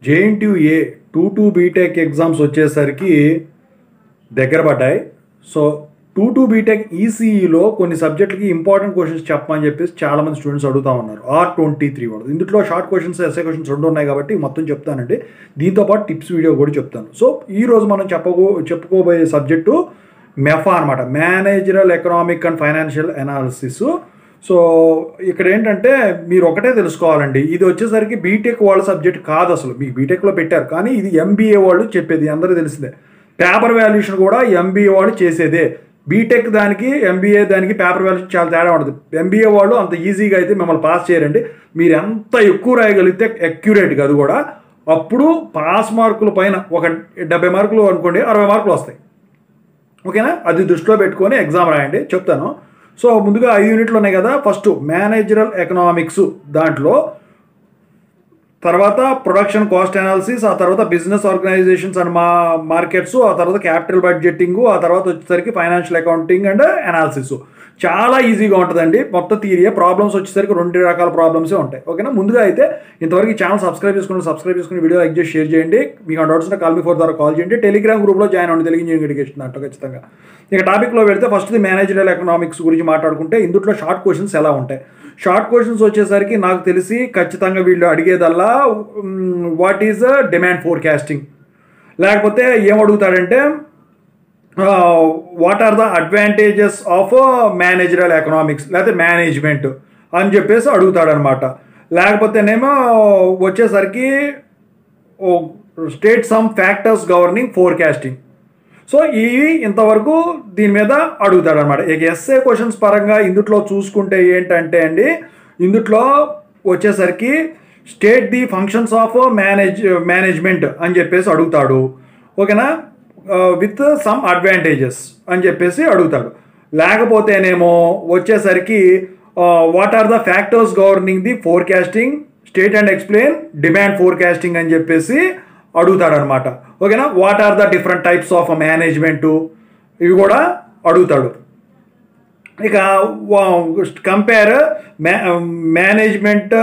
JNTU two BTech exams వచ్చేసరికి దగ్గర పడ్డాయి. సో టూ బీటెక్ ఈసీఈలో కొన్ని సబ్జెక్టులకి ఇంపార్టెంట్ క్వశ్చన్స్ చెప్పమని చెప్పేసి చాలామంది స్టూడెంట్స్ అడుగుతా ఉన్నారు. R23 వాళ్ళు ఇందులో షార్ట్ క్వశ్చన్స్, ఎస్ఏ క్వశ్చన్స్ రెండు ఉన్నాయి కాబట్టి మొత్తం చెప్తానండి. దీంతోపాటు టిప్స్ వీడియో కూడా చెప్తాను. సో ఈరోజు మనం చెప్పుకోబోయే సబ్జెక్టు మెఫా అనమాట, managerial economic and financial analysis. So ఇక్కడ ఏంటంటే మీరు ఒకటే తెలుసుకోవాలండి, ఇది వచ్చేసరికి బీటెక్ వాళ్ళ సబ్జెక్ట్ కాదు. అసలు మీకు బీటెక్లో పెట్టారు, కానీ ఇది ఎంబీఏ వాళ్ళు చెప్పేది అందరూ తెలిసిందే. పేపర్ వాల్యుయేషన్ కూడా ఎంబీఏ వాళ్ళు చేసేదే. బీటెక్ దానికి ఎంబీఏ దానికి పేపర్ వాల్యుయేషన్ చాలా తేడా ఉంటుంది. ఎంబీఏ వాళ్ళు అంత ఈజీగా అయితే మిమ్మల్ని పాస్ చేయరండి. మీరు ఎంత ఎక్కువ రాయగలిగితే అక్యురేట్గా అది కూడా అప్పుడు పాస్ మార్కుల పైన ఒక 70 మార్కులు అనుకోండి, 60 మార్కులు వస్తాయి. ఓకేనా? అది దృష్టిలో పెట్టుకొని ఎగ్జామ్ రాయండి, చెప్తాను. సో ముందుగా 5 యూనిట్లు ఉన్నాయి కదా. ఫస్ట్ మేనేజరల్ ఎకనామిక్స్, దాంట్లో తర్వాత ప్రొడక్షన్ కాస్ట్ అనాలిసిస్, ఆ తర్వాత బిజినెస్ ఆర్గనైజేషన్స్ అండ్ మార్కెట్స్, ఆ తర్వాత క్యాపిటల్ బడ్జెటింగ్, ఆ తర్వాత వచ్చేసరికి ఫైనాన్షియల్ అకౌంటింగ్ అండ్ అనాలిసిస్. చాలా ఈజీగా ఉంటుందండి. మొత్తం థియరీ. ప్రాబ్లమ్స్ వచ్చేసరికి 2 రకాల ప్రాబ్లమ్సే ఉంటాయి. ఓకేనా? ముందుగా అయితే ఇంతవరకు ఈ ఛానల్ సబ్స్క్రైబ్ చేసుకుని వీడియో లైక్ చేసి షేర్ చేయండి. మీకు డౌట్స్ ఉంటే కాల్ మీ ఫోర్ ద్వారా కాల్ చేయండి. టెలిగ్రామ్ గ్రూప్లో జాయిన్ అవ్వండి, తెలుగు ఇంజనీరింగ్ ఎడ్యుకేషన్ దాంట్లో ఖచ్చితంగా. ఇక టాపిక్లో వెళ్తే ఫస్ట్ మేనేజరల్ ఎకనామిక్స్ గురించి మాట్లాడుకుంటే ఇందులో షార్ట్ క్వశ్చన్స్ ఎలా ఉంటాయి. షార్ట్ క్వశ్చన్స్ వచ్చేసరికి నాకు తెలిసి ఖచ్చితంగా వీళ్ళు అడిగేదల్లా వాట్ ఈజ్ డిమాండ్ ఫోర్కాస్టింగ్, లేకపోతే ఏం అడుగుతాడంటే what are the advantages of managerial economics, లేకపోతే మేనేజ్మెంట్ అని చెప్పేసి అడుగుతాడనమాట. లేకపోతేనేమో వచ్చేసరికి state some factors governing forecasting. So ఇవి ఇంతవరకు దీని మీద అడుగుతాడనమాట. ఇక ఎస్ఏ క్వశ్చన్స్ పరంగా ఇందులో చూసుకుంటే ఏంటంటే అండి, ఇందులో వచ్చేసరికి state the functions of management అని చెప్పేసి అడుగుతాడు. ఓకేనా? విత్ సమ్ అడ్వాంటేజెస్ అని చెప్పేసి అడుగుతాడు. లేకపోతేనేమో వచ్చేసరికి what are the factors governing the forecasting, state and explain demand forecasting అని చెప్పేసి అడుగుతాడనమాట. ఓకేనా? What are the different types of management, ఇవి కూడా అడుగుతాడు. ఇక compare management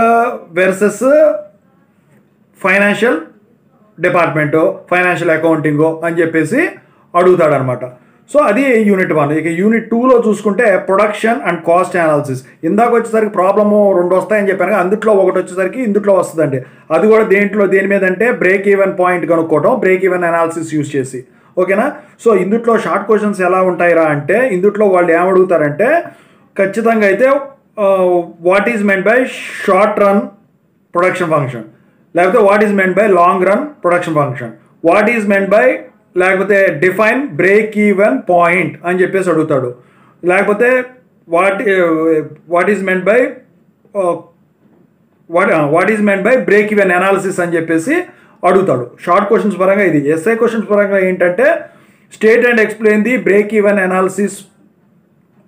versus financial department, financial accounting అని చెప్పేసి అడుగుతాడనమాట. సో అది యూనిట్ 1. ఇక యూనిట్ 2లో చూసుకుంటే ప్రొడక్షన్ అండ్ కాస్ట్ అనాలిసిస్. ఇందాక వచ్చేసరికి ప్రాబ్లము 2 వస్తాయని చెప్పాను, అందుట్లో ఒకటి వచ్చేసరికి ఇందులో వస్తుందండి. అది కూడా దేని మీద అంటే బ్రేక్ ఈవెన్ పాయింట్ కనుక్కోవడం, బ్రేక్ ఈవెన్ అనాలిసిస్ యూజ్ చేసి. ఓకేనా? సో ఇందుట్లో షార్ట్ క్వశ్చన్స్ ఎలా ఉంటాయిరా అంటే, ఇందుట్లో వాళ్ళు ఏమడుగుతారంటే ఖచ్చితంగా అయితే what is meant by short run production function, లేకపోతే what is meant by long run production function, what is meant by, లేకపోతే డిఫైన్ బ్రేక్ ఈవెన్ పాయింట్ అని చెప్పేసి అడుగుతాడు. లేకపోతే what is meant by break even analysis అని చెప్పేసి అడుగుతాడు. Short questions పరంగా ఇది. ఎస్ఐ క్వశ్చన్స్ పరంగా ఏంటంటే state and explain the break even analysis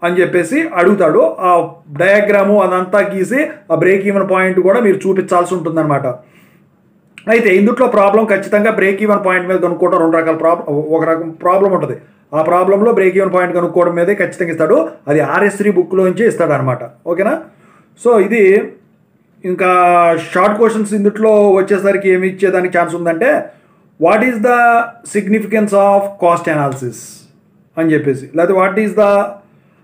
అని చెప్పేసి అడుగుతాడు. ఆ డయాగ్రాము అదంతా గీసి ఆ బ్రేక్ ఈవెన్ పాయింట్ కూడా మీరు చూపించాల్సి ఉంటుందన్నమాట. అయితే ఇందుట్లో ప్రాబ్లం ఖచ్చితంగా బ్రేక్ ఈవెన్ పాయింట్ మీద కనుక్కోవడం 2 రకాల ఒక రకం ప్రాబ్లం ఉంటుంది. ఆ ప్రాబ్లంలో బ్రేక్ ఈవెన్ పాయింట్ కనుక్కోవడం మీదే ఖచ్చితంగా ఇస్తాడు. అది RS3 బుక్లోంచి ఇస్తాడు అనమాట. ఓకేనా? సో ఇది ఇంకా షార్ట్ క్వశ్చన్స్ ఇందుట్లో వచ్చేసరికి ఏమి ఇచ్చేదానికి ఛాన్స్ ఉందంటే what is the significance of cost analysis అని చెప్పేసి, లేకపోతే what is the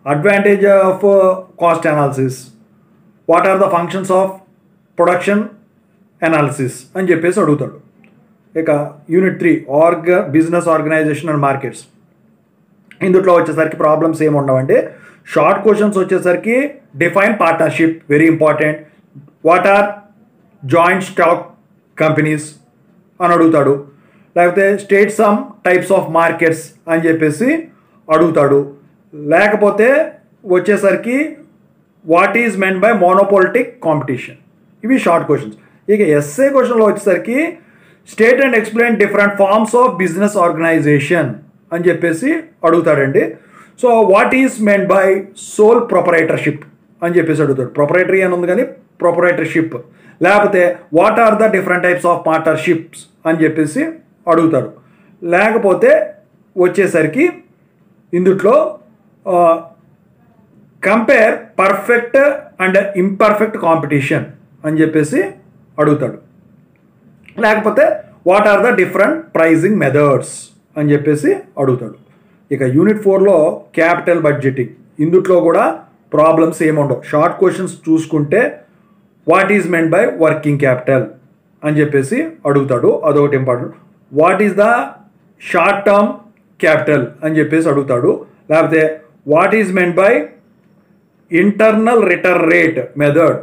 advantage of cost analysis, what are the functions of production analysis అని చెప్పేసి అడుగుతాడు. ఇక unit 3 business organisation and markets. ఇందులో వచ్చేసరికి ప్రాబ్లమ్స్ ఏమి ఉండవండి. షార్ట్ క్వశ్చన్స్ వచ్చేసరికి define partnership, very important. What are joint stock companies అని అడుగుతాడు. లేకపోతే state some types of markets అని చెప్పేసి అడుగుతాడు. లేకపోతే వచ్చేసరికి what is meant by monopolistic competition. ఇవి షార్ట్ క్వశ్చన్స్. ఇక ఎస్ఏ క్వశ్చన్లో వచ్చేసరికి state and explain different forms of business organisation అని చెప్పేసి అడుగుతాడండి. So what is meant by sole proprietorship అని చెప్పేసి అడుగుతాడు. ప్రొపరైటరీ అని ఉంది కానీ ప్రొపరైటర్షిప్. లేకపోతే what are the different types of partnerships అని చెప్పేసి అడుగుతాడు. లేకపోతే వచ్చేసరికి ఇందుట్లో compare perfect and imperfect competition అని చెప్పేసి అడుగుతాడు. లేకపోతే what are the different pricing methods అని చెప్పేసి అడుగుతాడు. ఇక యూనిట్ 4లో క్యాపిటల్ బడ్జెటింగ్, ఇందుట్లో కూడా ప్రాబ్లమ్స్ ఏముండవు. షార్ట్ క్వశ్చన్స్ చూసుకుంటే what is meant by working capital అని చెప్పేసి అడుగుతాడు, అదొకటి important. What is the short term capital అని చెప్పేసి అడుగుతాడు. లేకపోతే what is meant by internal return rate method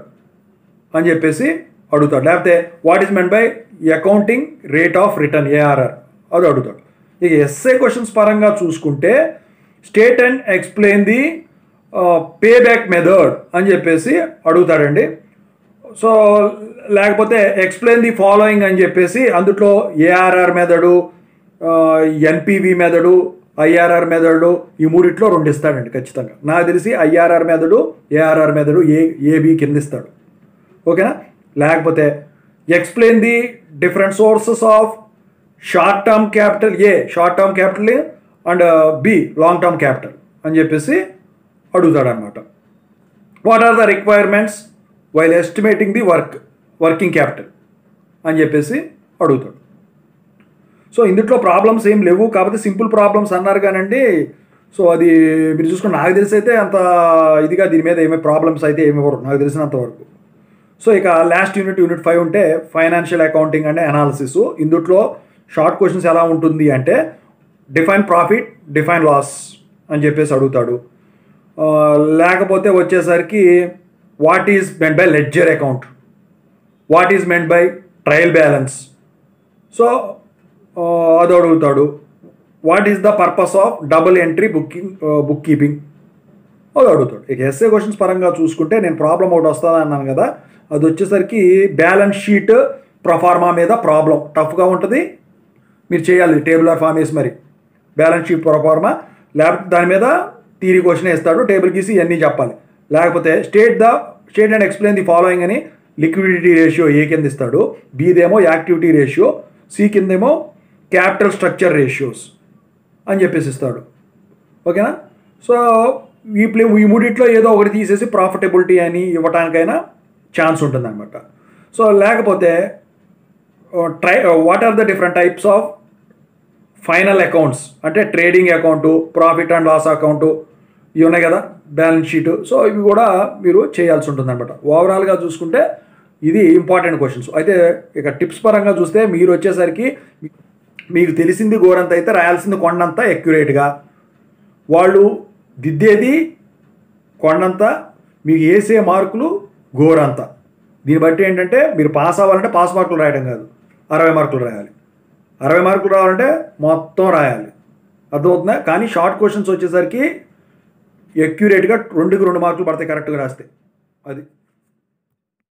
అని చెప్పేసి అడుగుతాడు. లేకపోతే what is meant by accounting rate of return ARR అది అడుగుతాడు. ఇక ఎస్ఏ క్వశ్చన్స్ పరంగా చూసుకుంటే state and explain the pay back method అని చెప్పేసి అడుగుతాడండి. సో లేకపోతే ఎక్స్ప్లెయిన్ ది ఫాలోయింగ్ అని చెప్పేసి అందులో ARR method, NPV method, IRR method, ఈ మూడిట్లో 2 ఇస్తాడండి ఖచ్చితంగా. నాకు తెలిసి IRR method, ARR method AB కింద ఇస్తాడు. ఓకేనా. లేకపోతే explain the different sources of short term capital, A short term capital and B long term capital అని చెప్పేసి అడుగుతాడు అనమాట. What are the requirements while estimating the working capital అని చెప్పేసి అడుగుతాడు. సో ఇందులో ప్రాబ్లమ్స్ ఏం లేవు, కాకపోతే సింపుల్ ప్రాబ్లమ్స్ అన్నారు కానండి. సో అది మీరు చూసుకుని నాకు తెలిసి అయితే అంత ఇదిగా దీని మీద ఏమీ ప్రాబ్లమ్స్ అయితే ఏమి ఇవ్వరు నాకు తెలిసినంత వరకు. సో ఇక లాస్ట్ యూనిట్ 5 ఉంటే ఫైనాన్షియల్ అకౌంటింగ్ అండ్ అనాలిసిస్. ఇందులో షార్ట్ క్వశ్చన్స్ ఎలా ఉంటుంది అంటే డిఫైన్ ప్రాఫిట్, డిఫైన్ లాస్ అని చెప్పేసి అడుగుతాడు. లేకపోతే వచ్చేసరికి what is meant by ledger account, what is meant by trial balance, so అది అడుగుతాడు. What is the purpose of double entry book keeping అది అడుగుతాడు. ఇక ఎస్ఏ క్వశ్చన్స్ పరంగా చూసుకుంటే నేను ప్రాబ్లం ఒకటి వస్తుందా అన్నాను కదా, అది వచ్చేసరికి బ్యాలెన్స్ షీట్ ప్రొఫార్మా మీద ప్రాబ్లం టఫ్గా ఉంటుంది, మీరు చేయాలి టేబులర్ ఫామ్ వేసి మరి బ్యాలెన్స్ షీట్ ప్రొఫార్మా. లేకపోతే దాని మీద థియరీ క్వశ్చన్ వేస్తాడు, టేబుల్ గీసి ఇవన్నీ చెప్పాలి. లేకపోతే state and explain the following అని లిక్విడిటీ రేషియో ఏ కింద ఇస్తాడు, బీదేమో యాక్టివిటీ రేషియో, సి కిందేమో క్యాపిటల్ స్ట్రక్చర్ రేషియోస్ అని చెప్పేసి ఇస్తాడు. ఓకేనా. సో ఈ మూడిట్లో ఏదో ఒకటి తీసేసి ప్రాఫిటబిలిటీ అని ఇవ్వటానికైనా ఛాన్స్ ఉంటుంది అనమాట. సో లేకపోతే what are the different types of final accounts అంటే trading account, profit and loss account ఇవి ఉన్నాయి కదా, బ్యాలెన్స్ షీటు. సో ఇవి కూడా మీరు చేయాల్సి ఉంటుంది అనమాట. ఓవరాల్గా చూసుకుంటే ఇది ఇంపార్టెంట్ క్వశ్చన్స్. అయితే ఇక టిప్స్ పరంగా చూస్తే మీరు వచ్చేసరికి మీకు తెలిసింది గోరంత అయితే రాయాల్సింది కొండంత ఎక్యురేట్గా, వాళ్ళు దిద్దేది కొండంత, మీకు వేసే మార్కులు గోరంత. దీన్ని బట్టి ఏంటంటే మీరు పాస్ అవ్వాలంటే పాస్ మార్కులు రాయడం కాదు, 60 మార్కులు రాయాలి. 60 మార్కులు రావాలంటే మొత్తం రాయాలి, అర్థమవుతుందా. కానీ షార్ట్ క్వశ్చన్స్ వచ్చేసరికి ఎక్యురేట్గా 2కి 2 మార్కులు పడతాయి కరెక్ట్గా రాస్తే. అది